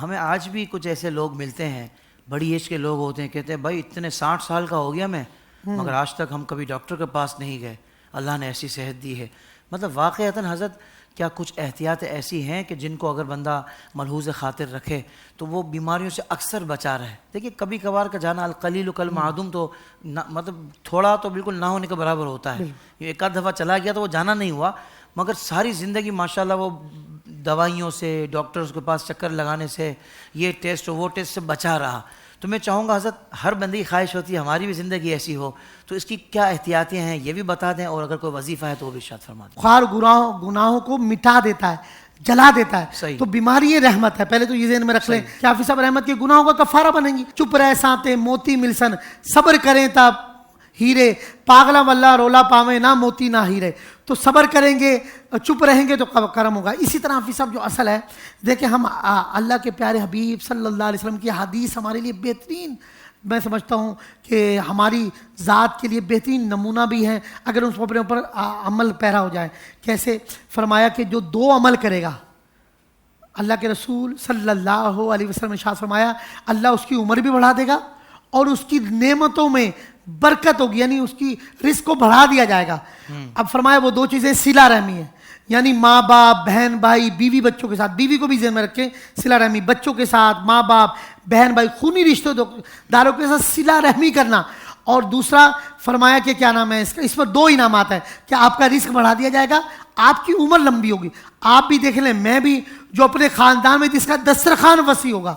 ہمیں آج بھی کچھ ایسے لوگ ملتے ہیں، بڑی ایج کے لوگ ہوتے ہیں، کہتے ہیں بھائی اتنے 60 سال کا ہو گیا میں، مگر آج تک ہم کبھی ڈاکٹر کے پاس نہیں گئے، اللہ نے ایسی صحت دی ہے۔ مطلب واقعتاً حضرت کیا کچھ احتیاطیں ایسی ہیں کہ جن کو اگر بندہ ملحوظ خاطر رکھے تو وہ بیماریوں سے اکثر بچا رہے؟ دیکھیے کبھی کبھار کا جانا القلیل کالمعدوم تو مطلب تھوڑا تو بالکل نہ ہونے کے برابر ہوتا ہے۔ ایک آدھ دفعہ چلا گیا تو وہ جانا نہیں ہوا، مگر ساری زندگی ماشاءاللہ وہ دوائیوں سے، ڈاکٹرز کے پاس چکر لگانے سے، یہ ٹیسٹ وہ ٹیسٹ سے بچا رہا۔ تو میں چاہوں گا حضرت ہر بندے کی خواہش ہوتی ہے ہماری بھی زندگی ایسی ہو، تو اس کی کیا احتیاطیں ہیں یہ بھی بتا دیں، اور اگر کوئی وظیفہ ہے تو وہ بھی ارشاد فرما دیں۔ خوار گناہوں کو مٹا دیتا ہے، جلا دیتا ہے۔ صحیح۔ تو بیماری یہ رحمت ہے، پہلے تو یہ ذہن میں رکھ لیں کہ حافظ صاحب رحمت کے گناہوں کا کفارہ بنیں گی۔ چپ رہ سانتے موتی ملسن، صبر کریں تب ہیرے، پاگلا واللہ رولا پاویں نہ موتی نہ ہیرے۔ تو صبر کریں گے، چپ رہیں گے تو کرم ہوگا۔ اسی طرح حافظ صاحب جو اصل ہے، دیکھیں ہم اللہ کے پیارے حبیب صلی اللہ علیہ وسلم کی حدیث ہمارے لیے بہترین، میں سمجھتا ہوں کہ ہماری ذات کے لیے بہترین نمونہ بھی ہے اگر اس اپنے اوپر عمل پیرا ہو جائے۔ کیسے فرمایا کہ جو 2 عمل کرے گا، اللہ کے رسول صلی اللہ علیہ وسلم نے ارشاد فرمایا اللہ اس کی عمر بھی بڑھا دے گا اور اس کی نعمتوں میں برکت ہوگی، یعنی اس کی رزق کو بڑھا دیا جائے گا۔ اب فرمایا وہ 2 چیزیں صلہ رحمی ہے، یعنی ماں باپ، بہن بھائی، بیوی بچوں کے ساتھ، بیوی کو بھی ذہن میں رکھیں صلہ رحمی، بچوں کے ساتھ، ماں باپ، بہن بھائی، خونی رشتہ داروں کے ساتھ صلہ رحمی کرنا۔ اور دوسرا فرمایا کہ کیا نام ہے اس کا، اس پر 2 انعامات ہیں کہ آپ کا رزق بڑھا دیا جائے گا، آپ کی عمر لمبی ہوگی۔ آپ بھی دیکھ لیں، میں بھی، جو اپنے خاندان میں جس کا دسترخوان وسیع ہوگا،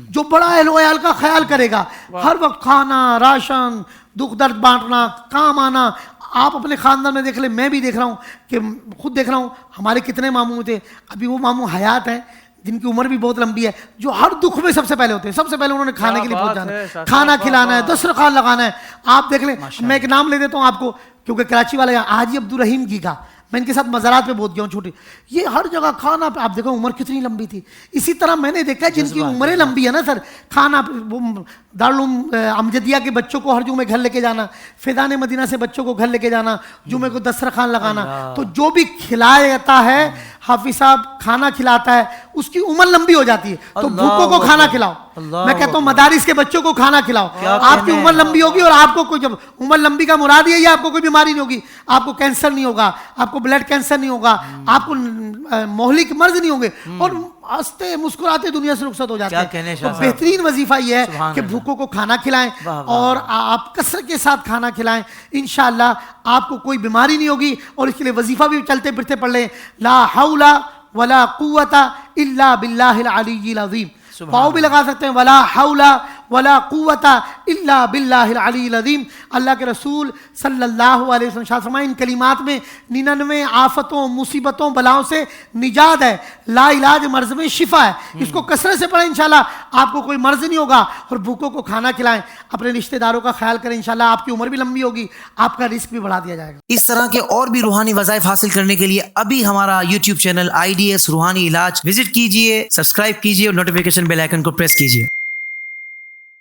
جو بڑا اہل و عیال کا خیال کرے گا، ہر وقت کھانا، راشن، دکھ درد بانٹنا، کام آنا۔ آپ اپنے خاندان میں دیکھ لیں، میں بھی دیکھ رہا ہوں کہ خود دیکھ رہا ہوں ہمارے کتنے ماموں تھے، ابھی وہ ماموں حیات ہیں جن کی عمر بھی بہت لمبی ہے، جو ہر دکھ میں سب سے پہلے ہوتے ہیں، سب سے پہلے انہوں نے کھانے کے لیے پہنچانا ہے، کھانا کھلانا ہے، دسترخوان لگانا ہے۔ آپ دیکھ لیں، میں ایک نام لے دیتا ہوں آپ کو کیونکہ کراچی والے حاجی عبدالرحیم جی کا، میں ان کے ساتھ مزارات پہ بہت گیا ہوں چھوٹی، یہ ہر جگہ کھانا پہ، آپ دیکھو عمر کتنی لمبی تھی۔ اسی طرح میں نے دیکھا ہے جن کی عمریں لمبی ہے نا سر، کھانا، وہ دارالعلوم امجدیہ کے بچوں کو ہر جمعے گھر لے کے جانا، فیضان مدینہ سے بچوں کو گھر لے کے جانا، جمعے کو دسترخوان لگانا، تو جو بھی کھلاتا ہے حافظ صاحب، کھانا کھلاتا ہے، اس کی عمر لمبی ہو جاتی ہے۔ تو بھوکوں کو کھانا کھلاؤ، میں کہتا ہوں مدارس کے بچوں کو کھانا کھلاؤ، آپ کی عمر لمبی ہوگی، اور آپ کو کوئی، جب عمر لمبی کا مراد یہ ہے آپ کو کوئی بیماری نہیں ہوگی، آپ کو کینسر نہیں ہوگا، آپ کو بلڈ کینسر نہیں ہوگا، آپ کو مہلک مرض نہیں ہوں گے، اور ہنستے مسکراتے دنیا سے رخصت ہو جاتے ہیں۔ تو بہترین وظیفہ یہ ہے کہ بھوکوں کو کھانا کھلائیں اور آپ کثرت کے ساتھ کھانا کھلائیں، انشاءاللہ آپ کو کوئی بیماری نہیں ہوگی۔ اور اس کے لیے وظیفہ بھی چلتے پھرتے پڑھ لیں، لا حول ولا قوت الا باللہ العلی العظیم، پاؤں بھی لگا سکتے ہیں، ولا حول ولا قوت الا باللہ العلی العظیم۔ اللہ کے رسول صلی اللہ علیہ وسلم ارشاد فرمائے ان کلمات میں 99 آفتوں، مصیبتوں، بلاؤں سے نجات ہے، لا علاج مرض میں شفا ہے۔ اس کو کثرت سے پڑھیں، انشاءاللہ آپ کو کوئی مرض نہیں ہوگا۔ اور بھوکوں کو کھانا کھلائیں، اپنے رشتہ داروں کا خیال کریں، انشاءاللہ آپ کی عمر بھی لمبی ہوگی، آپ کا رزق بھی بڑھا دیا جائے گا۔ اس طرح کے اور بھی روحانی وظائف حاصل کرنے کے لیے ابھی ہمارا یوٹیوب چینل IDS روحانی علاج وزٹ کیجئے، سبسکرائب کیجئے اور نوٹیفیکیشن بیل آئیکن کو پریس کیجئے۔